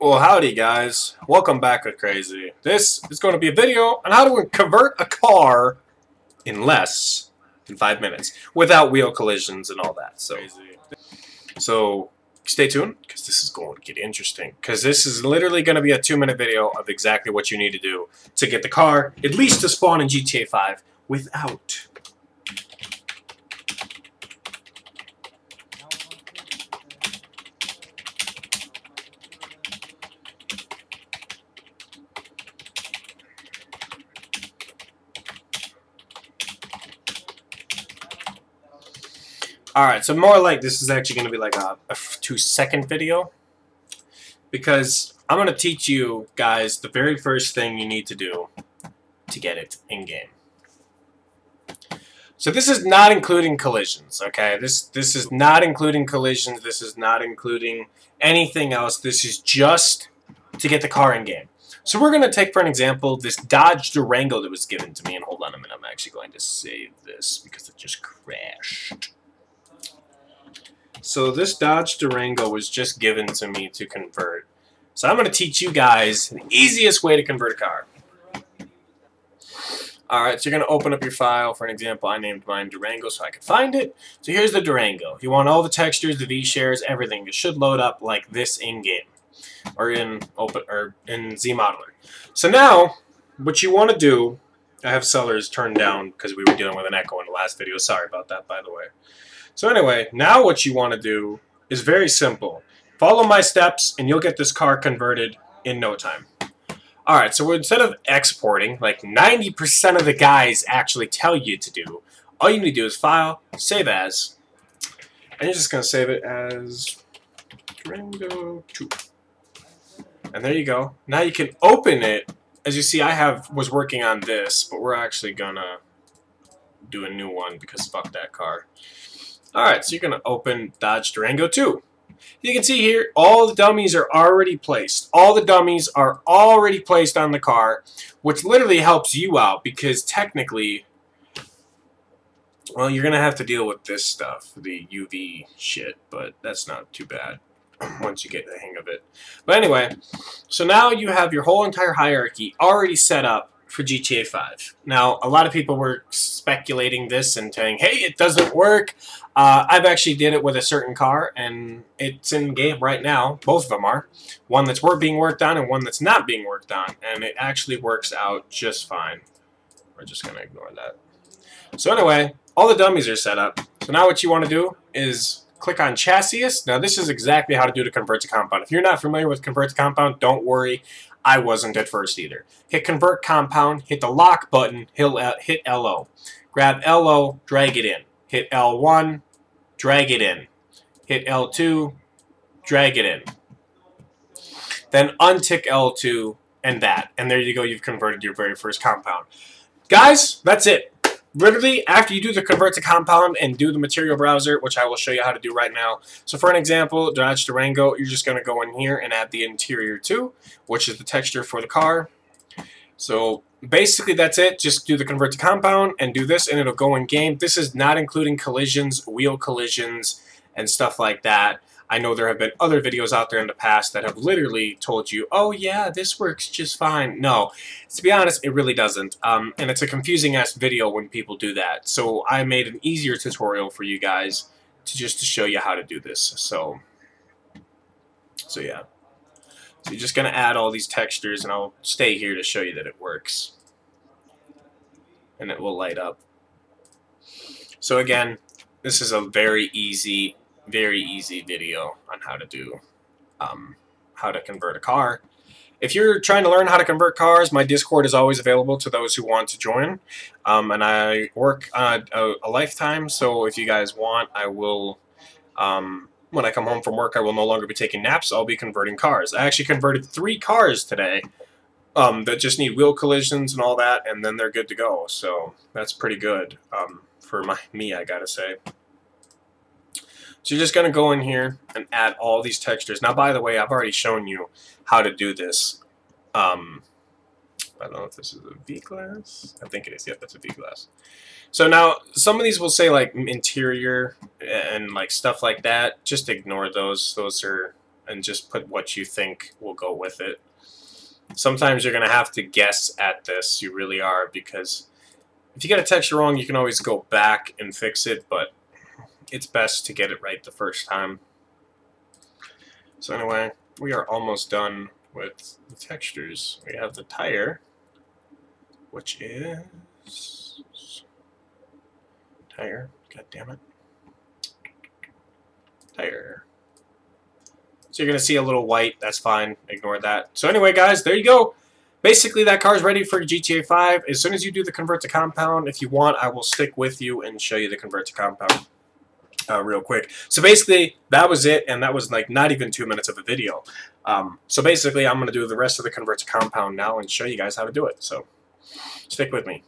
Well, howdy guys. Welcome back with KRAZZY. This is going to be a video on how to convert a car in less than 5 minutes without wheel collisions and all that. So stay tuned because this is going to get interesting. Because this is literally going to be a 2-minute video of exactly what you need to do to get the car at least to spawn in GTA 5 without. Alright, so more like this is actually going to be like a 2-second video. Because I'm going to teach you guys the very first thing you need to do to get it in-game. So this is not including collisions, okay? This is not including collisions. This is not including anything else. This is just to get the car in-game. So we're going to take, for an example, this Dodge Durango that was given to me. And hold on a minute. I'm actually going to save this because it just crashed. So this Dodge Durango was just given to me to convert. So I'm going to teach you guys the easiest way to convert a car. Alright, so you're going to open up your file. For an example, I named mine Durango so I could find it. So here's the Durango. If you want all the textures, the V-shares, everything, it should load up like this in-game. Or in ZModeler. So now, what you want to do, I have sellers turned down because we were dealing with an echo in the last video. Sorry about that, by the way. So anyway, now what you want to do is very simple. Follow my steps and you'll get this car converted in no time. Alright, so instead of exporting, like 90% of the guys actually tell you to do, all you need to do is File, Save As, and you're just going to save it as Durango 2. And there you go. Now you can open it. As you see, was working on this, but we're actually going to do a new one because fuck that car. Alright, so you're going to open Dodge Durango 2. You can see here, all the dummies are already placed. All the dummies are already placed on the car, which literally helps you out because technically, well, you're going to have to deal with this stuff, the UV shit, but that's not too bad once you get the hang of it. But anyway, so now you have your whole entire hierarchy already set up for GTA 5. Now, a lot of people were speculating this and saying, hey, it doesn't work. I've actually did it with a certain car, and it's in game right now. Both of them are. One that's being worked on and one that's not being worked on. And it actually works out just fine. We're just going to ignore that. So anyway, all the dummies are set up. So now what you want to do is click on Chassis. Now this is exactly how to do the Convert to Compound. If you're not familiar with Convert to Compound, don't worry. I wasn't at first either. Hit Convert Compound, hit the lock button, hit LO. Grab LO, drag it in. Hit L1, drag it in. Hit L2, drag it in. Then untick L2 and that. And there you go, you've converted your very first compound. Guys, that's it. Literally, after you do the Convert to Compound and do the material browser, which I will show you how to do right now. So for an example, Dodge Durango, you're just going to go in here and add the interior too, which is the texture for the car. So basically that's it. Just do the Convert to Compound and do this and it'll go in game. This is not including collisions, wheel collisions, and stuff like that. I know there have been other videos out there in the past that have literally told you, oh yeah, this works just fine. No, to be honest, it really doesn't. And it's a confusing-ass video when people do that. So I made an easier tutorial for you guys to show you how to do this. So yeah. So you're just going to add all these textures, and I'll stay here to show you that it works. And it will light up. So again, this is a very easy video on how to do how to convert a car. If you're trying to learn how to convert cars, my Discord is always available to those who want to join. And I work a lifetime, so if you guys want, I will, when I come home from work, I will no longer be taking naps. I'll be converting cars. I actually converted 3 cars today that just need wheel collisions and all that, and then they're good to go. So that's pretty good for me, I gotta say. So you're just going to go in here and add all these textures. Now, by the way, I've already shown you how to do this. I don't know if this is a V-Class. I think it is. Yep, that's a V-Class. So now, some of these will say, like, interior and, like, stuff like that. Just ignore those. Those are and just put what you think will go with it. Sometimes you're going to have to guess at this, you really are, because if you get a texture wrong, you can always go back and fix it, but it's best to get it right the first time. So anyway, we are almost done with the textures. We have the tire, which is tire, god damn it, tire. So you're going to see a little white, that's fine, ignore that. So anyway guys, there you go. Basically that car is ready for GTA 5. As soon as you do the convert to compound, if you want, I will stick with you and show you the convert to compound real quick. So basically that was it, and that was like not even 2 minutes of a video. So basically I'm going to do the rest of the convert to compound now and show you guys how to do it. So stick with me.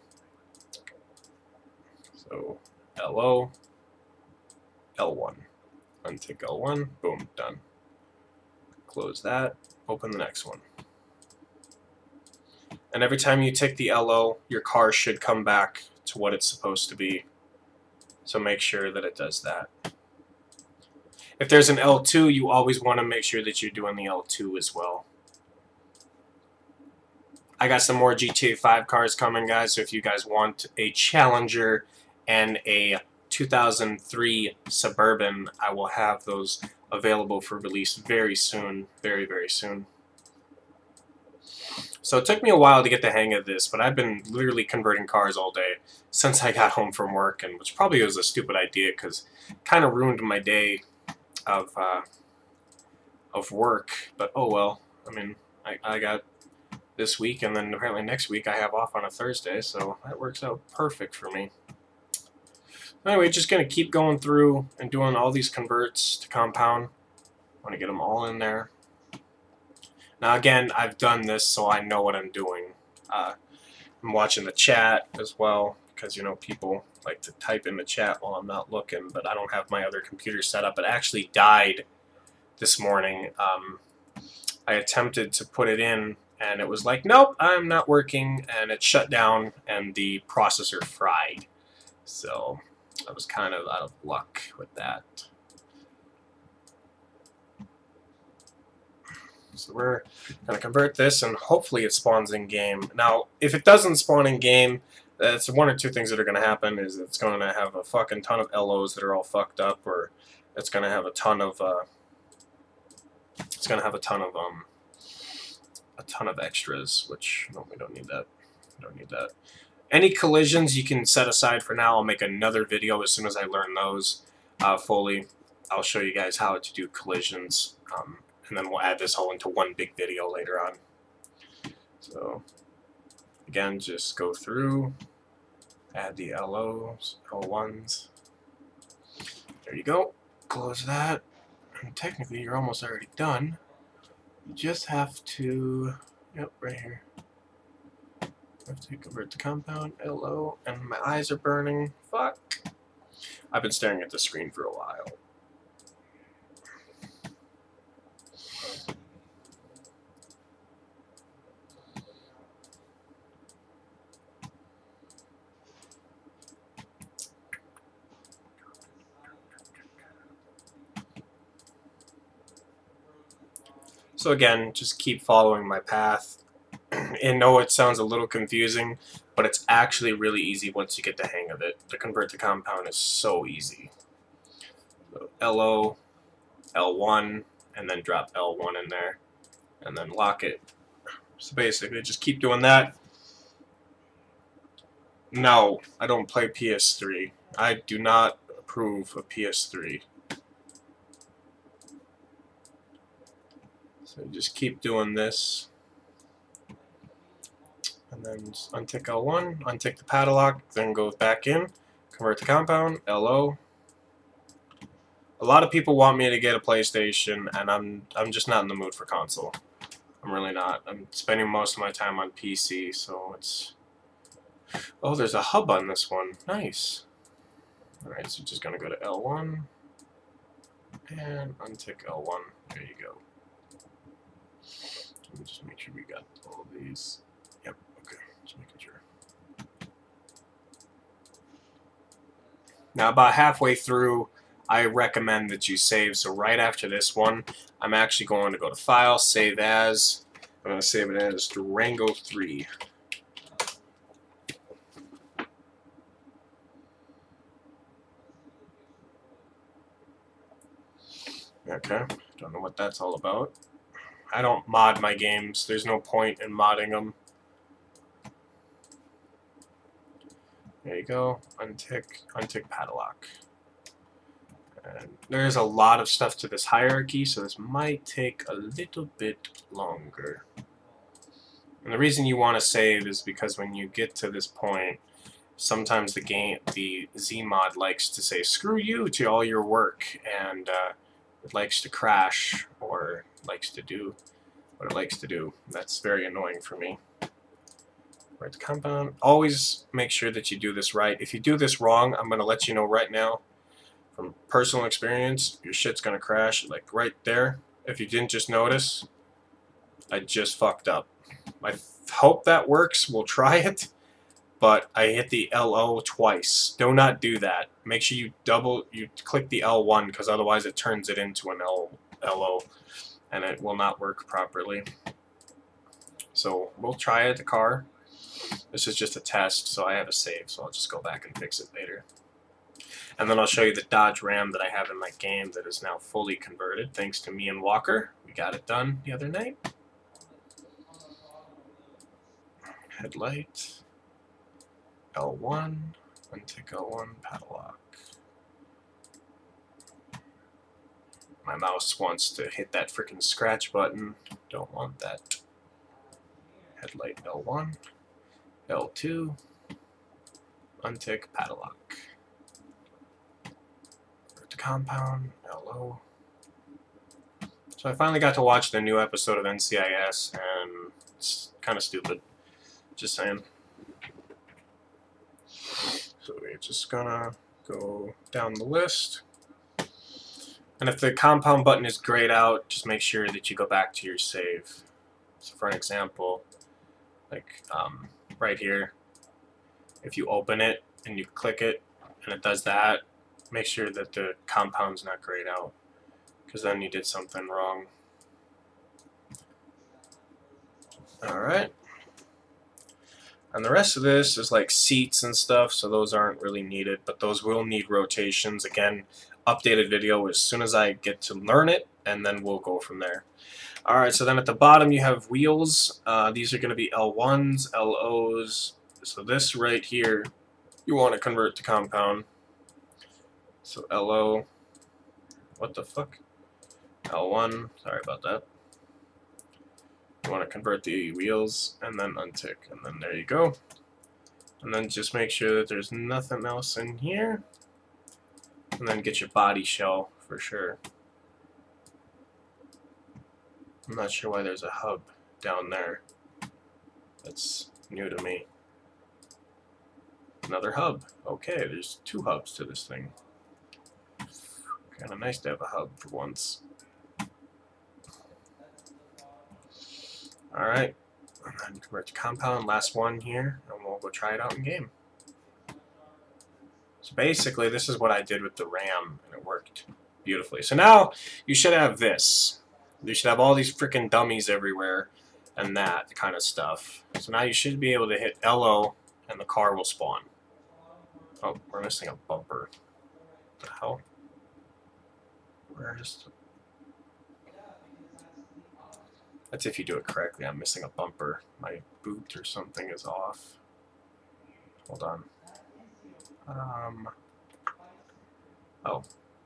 So LO, L1, untick L1, boom, done. Close that, open the next one. And every time you tick the LO, your car should come back to what it's supposed to be. So make sure that it does that. If there's an L2, you always want to make sure that you're doing the L2 as well. I got some more GTA 5 cars coming, guys, so if you guys want a Challenger and a 2003 Suburban, I will have those available for release very soon, very, very soon. So it took me a while to get the hang of this, but I've been literally converting cars all day since I got home from work, and which probably was a stupid idea because it kind of ruined my day of work. But oh well. I mean, I got this week, and then apparently next week I have off on a Thursday, so that works out perfect for me. Anyway, just going to keep going through and doing all these converts to compound. I want to get them all in there. Now again, I've done this so I know what I'm doing. I'm watching the chat as well, because you know people like to type in the chat while I'm not looking, but I don't have my other computer set up. It actually died this morning. I attempted to put it in, and it was like, nope, I'm not working, and it shut down, and the processor fried. So I was kind of out of luck with that. So we're going to convert this, and hopefully it spawns in game. Now, if it doesn't spawn in game, that's one or two things that are going to happen. Is it's going to have a fucking ton of LOs that are all fucked up, or it's going to have a ton of extras, which no, we don't need that. We don't need that. Any collisions you can set aside for now. I'll make another video as soon as I learn those fully. I'll show you guys how to do collisions. And then we'll add this all into one big video later on. So, again, just go through, add the LOs, L1s. There you go. Close that. And technically, you're almost already done. You just have to, yep, right here. Have to convert to compound, LO, and my eyes are burning. Fuck. I've been staring at the screen for a while. So again, just keep following my path. And know it sounds a little confusing, but it's actually really easy once you get the hang of it. The convert to compound is so easy. So LO, L1, and then drop L1 in there, and then lock it. So basically, just keep doing that. No, I don't play PS3. I do not approve of PS3. So just keep doing this. And then just untick L1, untick the padlock, then go back in, convert to compound, LO. A lot of people want me to get a PlayStation, and I'm just not in the mood for console. I'm really not. I'm spending most of my time on PC, so it's... Oh, there's a hub on this one. Nice. Alright, so just gonna go to L1, and untick L1. There you go. Let me just make sure we got all of these. Yep, okay, just making sure. Now about halfway through, I recommend that you save. So right after this one, I'm actually going to go to File, Save As. I'm going to save it as Durango 3. Okay, don't know what that's all about. I don't mod my games. There's no point in modding them. There you go. Untick padlock. And there's a lot of stuff to this hierarchy, so this might take a little bit longer. And the reason you want to save is because when you get to this point, sometimes the Zmod likes to say "screw you" to all your work, and it likes to crash or likes to do what it likes to do. That's very annoying for me. Right, the compound. Always make sure that you do this right. If you do this wrong, I'm going to let you know right now, from personal experience, your shit's going to crash, like right there. If you didn't just notice, I just fucked up. I hope that works. We'll try it. But I hit the LO twice. Do not do that. Make sure you click the L1, because otherwise it turns it into an LO, and it will not work properly. So we'll try it at the car. This is just a test, so I have a save, so I'll just go back and fix it later. And then I'll show you the Dodge Ram that I have in my game that is now fully converted, thanks to me and Walker. We got it done the other night. Headlight. L1. Untick L1, padlock. My mouse wants to hit that freaking scratch button. Don't want that. Headlight L1. L2. Untick padlock. To compound, LO. So I finally got to watch the new episode of NCIS, and it's kind of stupid. Just saying. So we're just gonna go down the list. And if the compound button is grayed out, just make sure that you go back to your save. So for an example, like right here, if you open it and you click it and it does that, make sure that the compound's not grayed out, because then you did something wrong. Alright. And the rest of this is like seats and stuff, so those aren't really needed, but those will need rotations. Again, updated video as soon as I get to learn it, and then we'll go from there. Alright, so then at the bottom you have wheels. These are going to be L1s, LOs. So this right here, you want to convert to compound. So LO, what the fuck? L1, sorry about that. You want to convert the wheels, and then untick, and then there you go. And then just make sure that there's nothing else in here. And then get your body shell for sure. I'm not sure why there's a hub down there. That's new to me. Another hub. Okay, there's two hubs to this thing. Kind of nice to have a hub for once. Alright, and then convert to compound, last one here, and we'll go try it out in game. So basically, this is what I did with the RAM, and it worked beautifully. So now, you should have this. You should have all these freaking dummies everywhere, and that kind of stuff. So now you should be able to hit LO, and the car will spawn. Oh, we're missing a bumper. What the hell? Where's the... That's if you do it correctly. I'm missing a bumper. My boot or something is off. Hold on. Oh,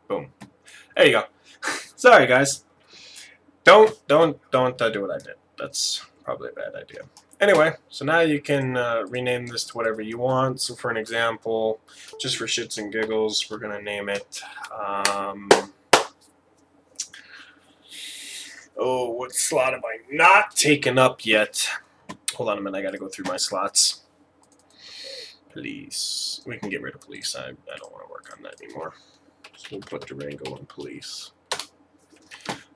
boom. There you go. Sorry, guys. Don't do what I did. That's probably a bad idea. Anyway, so now you can rename this to whatever you want. So for an example, just for shits and giggles, we're gonna name it. Oh, what slot have I not taken up yet? Hold on a minute, I gotta go through my slots. Police. We can get rid of police. I don't want to work on that anymore. So we'll put Durango in police.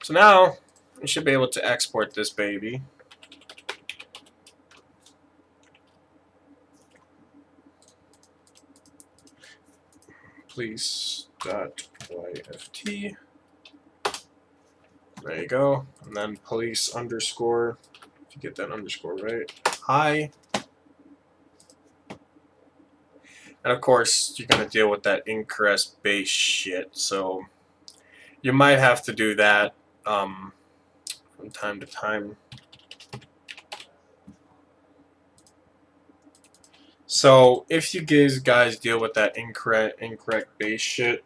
So now, we should be able to export this baby. Police dot YFT. There you go. And then police underscore, if you get that underscore right, hi. And of course, you're going to deal with that incorrect base shit, so you might have to do that from time to time. So if you guys deal with that incorrect base shit,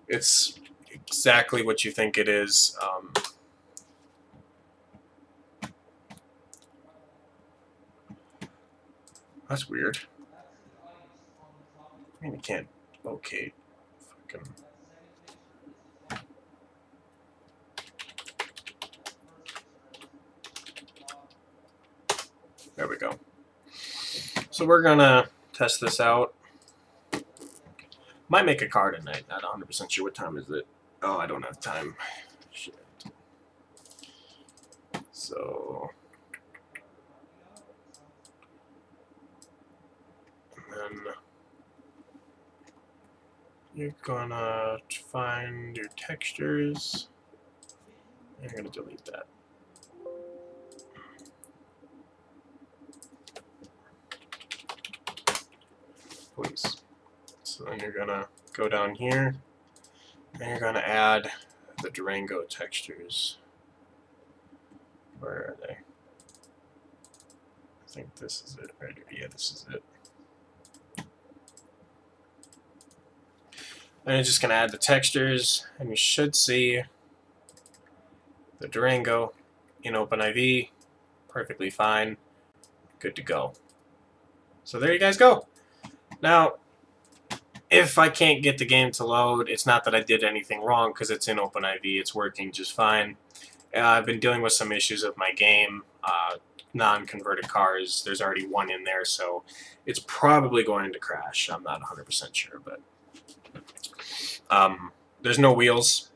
it's exactly what you think it is. That's weird. I mean, you can't locate. Fucking. There we go. So we're gonna test this out. Might make a car tonight. Not 100% sure. What time is it? Oh, I don't have time. Shit. So. And then you're gonna find your textures. And you're gonna delete that. Please. So then you're gonna go down here and you're gonna add the Durango textures. Where are they? I think this is it right here. Yeah, this is it. And you're just gonna add the textures, and you should see the Durango in OpenIV, perfectly fine, good to go. So there you guys go. Now, if I can't get the game to load, it's not that I did anything wrong because it's in OpenIV. It's working just fine. I've been dealing with some issues with my game. Non-converted cars, there's already one in there, so it's probably going to crash. I'm not 100% sure, but there's no wheels.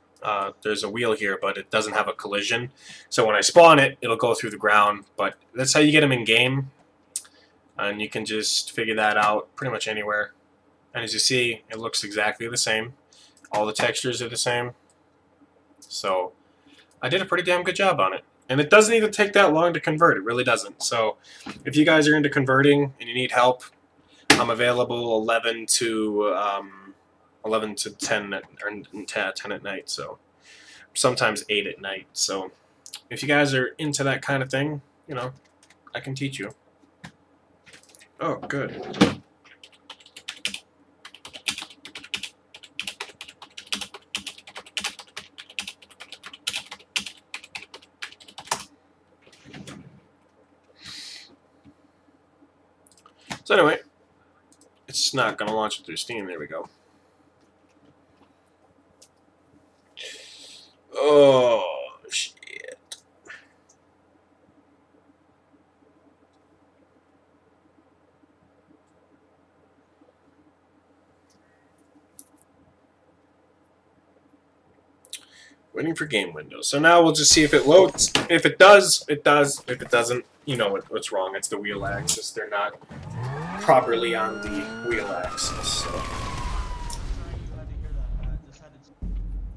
There's a wheel here, but it doesn't have a collision. So when I spawn it, it'll go through the ground, but that's how you get them in-game. And you can just figure that out pretty much anywhere. And as you see, it looks exactly the same. All the textures are the same. So I did a pretty damn good job on it. And it doesn't even take that long to convert. It really doesn't. So if you guys are into converting and you need help, I'm available 11 to 10 at night. So sometimes 8 at night. So if you guys are into that kind of thing, you know, I can teach you. Oh, good. So anyway, it's not going to launch it through Steam. There we go. Oh, shit. Waiting for game window. So now we'll just see if it loads. If it does, it does. If it doesn't, you know what's wrong. It's the wheel axis. They're not properly on the wheel axis. So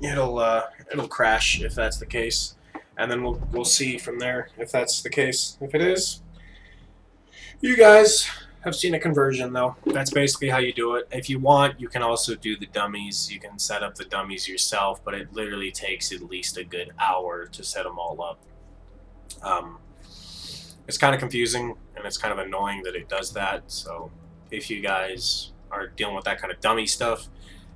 it'll crash if that's the case, and then we'll see from there if that's the case. If it is, you guys have seen a conversion, though. That's basically how you do it. If you want, you can also do the dummies. You can set up the dummies yourself, but it literally takes at least a good hour to set them all up. It's kind of confusing, and it's kind of annoying that it does that. So if you guys are dealing with that kind of dummy stuff,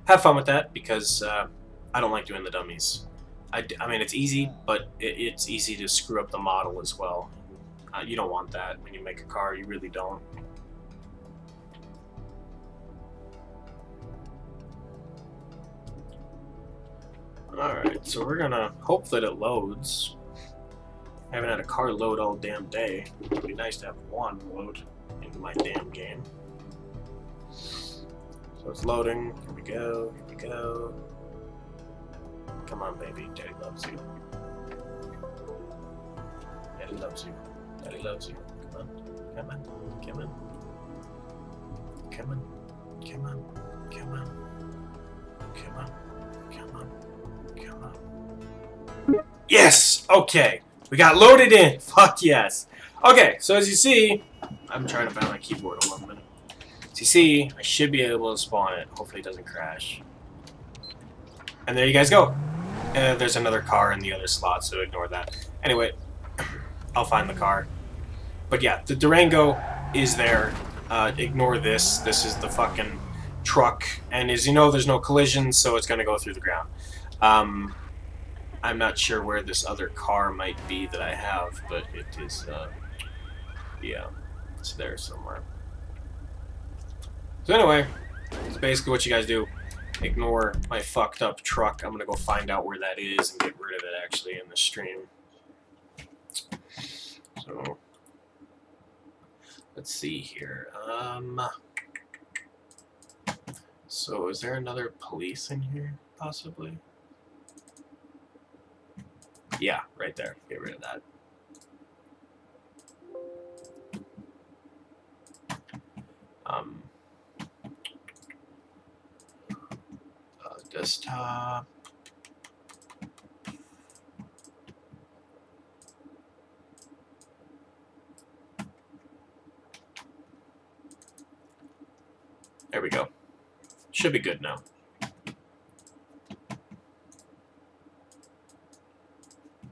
have fun with that, because I don't like doing the dummies. I mean, it's easy, but it's easy to screw up the model as well. You don't want that when you make a car. You really don't. Alright, so we're gonna hope that it loads. I haven't had a car load all damn day. It'd be nice to have one load into my damn game. So it's loading. Here we go. Here we go. Come on, baby. Daddy loves you. Daddy loves you. Daddy loves you. Come on. Come on. Come on. Come on. Come on. Come on. Come on. Come on. Come on. Yes! Okay. We got loaded in. Fuck yes. Okay, so as you see, I'm trying to find my keyboard. Hold on a minute. As you see, I should be able to spawn it. Hopefully it doesn't crash. And there you guys go. There's another car in the other slot, so ignore that. Anyway, I'll find the car. But yeah, the Durango is there. Ignore this. This is the fucking truck. And as you know, there's no collisions, so it's going to go through the ground. I'm not sure where this other car might be that I have, but it is, yeah, it's there somewhere. So anyway, it's basically what you guys do. Ignore my fucked up truck. I'm gonna go find out where that is and get rid of it actually in the stream. So let's see here. So is there another police in here possibly? Yeah, right there. Get rid of that. Desktop. There we go. Should be good now.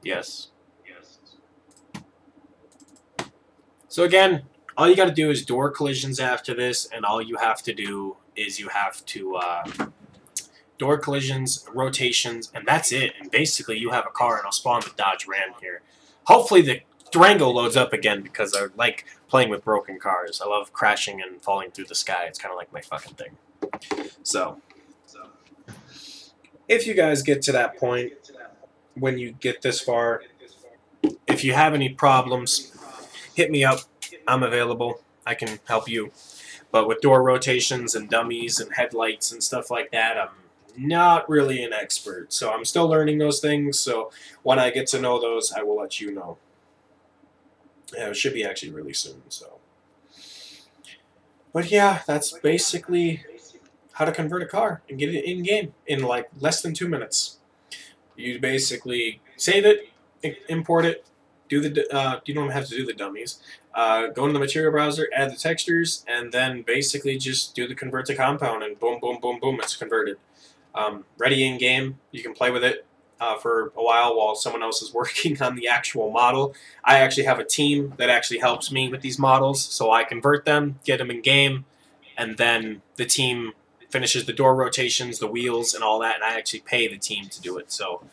Yes. Yes. So again, all you got to do is door collisions after this, and all you have to do is you have to door collisions, rotations, and that's it. And basically, you have a car, and I'll spawn the Dodge Ram here. Hopefully, the Durango loads up again because I like playing with broken cars. I love crashing and falling through the sky. It's kind of like my fucking thing. So, if you guys get to that point, when you get this far, if you have any problems, hit me up. I'm available. I can help you. But with door rotations and dummies and headlights and stuff like that, I'm not really an expert. So I'm still learning those things. So when I get to know those, I will let you know. Yeah, it should be actually really soon. So, but yeah, that's basically how to convert a car and get it in game in like less than 2 minutes. You basically save it, import it, do the you don't have to do the dummies. Go into the material browser, add the textures, and then basically just do the convert to compound, and boom, boom, boom, boom, it's converted. Ready in game. You can play with it for a while someone else is working on the actual model. I actually have a team that actually helps me with these models, so I convert them, get them in game, and then the team finishes the door rotations, the wheels, and all that, and I actually pay the team to do it. So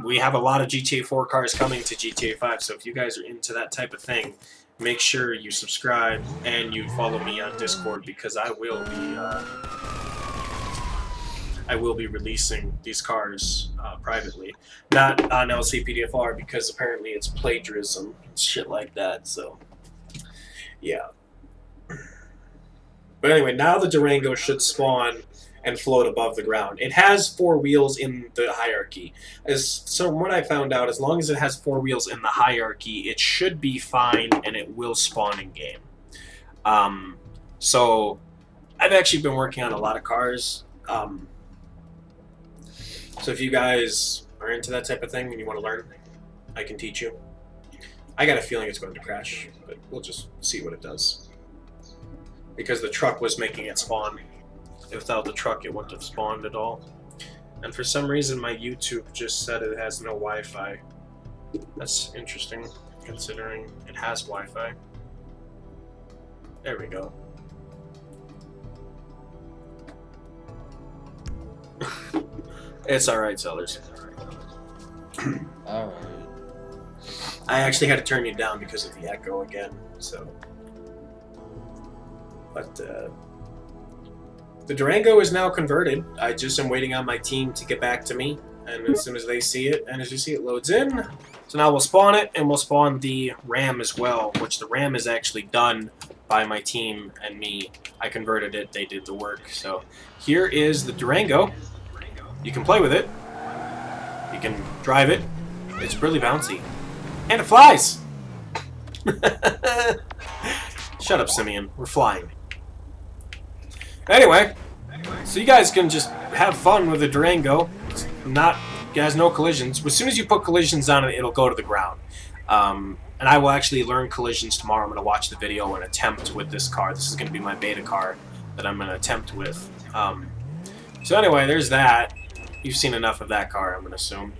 we have a lot of GTA 4 cars coming to GTA 5, so if you guys are into that type of thing, make sure you subscribe and you follow me on Discord, because I will be releasing these cars privately, not on LCPDFR, because apparently it's plagiarism and shit like that. So yeah. But anyway, now the Durango should spawn and float above the ground. It has 4 wheels in the hierarchy. So from what I found out, as long as it has 4 wheels in the hierarchy, it should be fine and it will spawn in game. So I've actually been working on a lot of cars. So if you guys are into that type of thing and you want to learn, I can teach you. I got a feeling it's going to crash, but we'll just see what it does. Because the truck was making it spawn. Without the truck, it wouldn't have spawned at all. And for some reason, my YouTube just said it has no Wi-Fi. That's interesting, considering it has Wi-Fi. There we go. It's alright, sellers. Alright. I actually had to turn you down because of the echo again, so... But, the Durango is now converted. I just am waiting on my team to get back to me, and as soon as they see it, and as you see, it loads in. So now we'll spawn it, and we'll spawn the Ram as well, which the Ram is actually done by my team and me. I converted it, they did the work. So here is the Durango. You can play with it. You can drive it. It's really bouncy. And it flies! Shut up, Simeon. We're flying. Anyway, So you guys can just have fun with the Durango. It's not, it has no collisions. As soon as you put collisions on it, it'll go to the ground. And I will actually learn collisions tomorrow. I'm going to watch the video and attempt with this car. This is going to be my beta car that I'm going to attempt with. So anyway, there's that. You've seen enough of that car, I'm going to assume.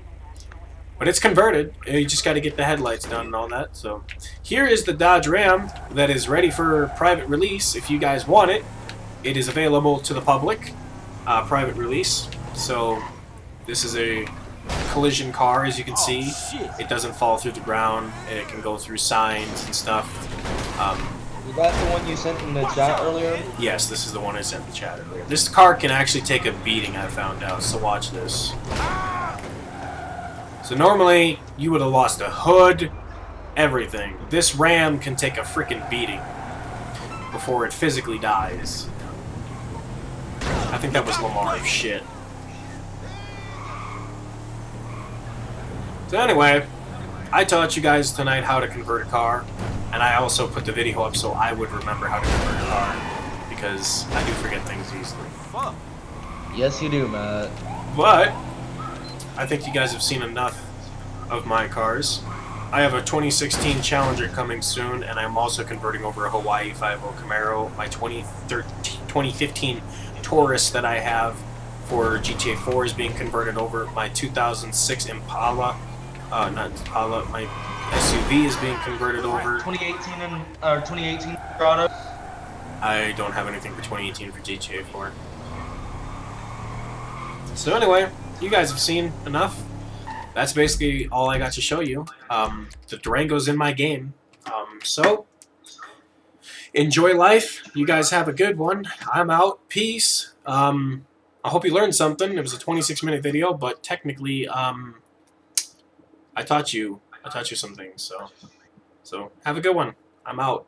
But it's converted. You just got to get the headlights done and all that. So here is the Dodge Ram that is ready for private release. If you guys want it, it is available to the public. Private release. So this is a collision car, as you can see. It doesn't fall through the ground. It can go through signs and stuff. Is that the one you sent in the chat earlier? Yes, this is the one I sent in the chat earlier. This car can actually take a beating, I found out. So watch this. So normally, you would have lost a hood, everything. This Ram can take a freaking beating before it physically dies. I think that was Lamar's shit. So anyway, I taught you guys tonight how to convert a car, and I also put the video up so I would remember how to convert a car, because I do forget things easily. Yes, you do, Matt. But I think you guys have seen enough of my cars. I have a 2016 Challenger coming soon, and I'm also converting over a Hawaii 5.0 Camaro, my 2015 Taurus that I have for GTA 4 is being converted over, my 2006 Impala, not Impala, my SUV is being converted over. 2018 Colorado. I don't have anything for 2018 for GTA 4. So anyway, you guys have seen enough. That's basically all I got to show you. The Durango's in my game. So, enjoy life. You guys have a good one. I'm out. Peace. I hope you learned something. It was a 26-minute video, but technically, I taught you some things. So have a good one. I'm out.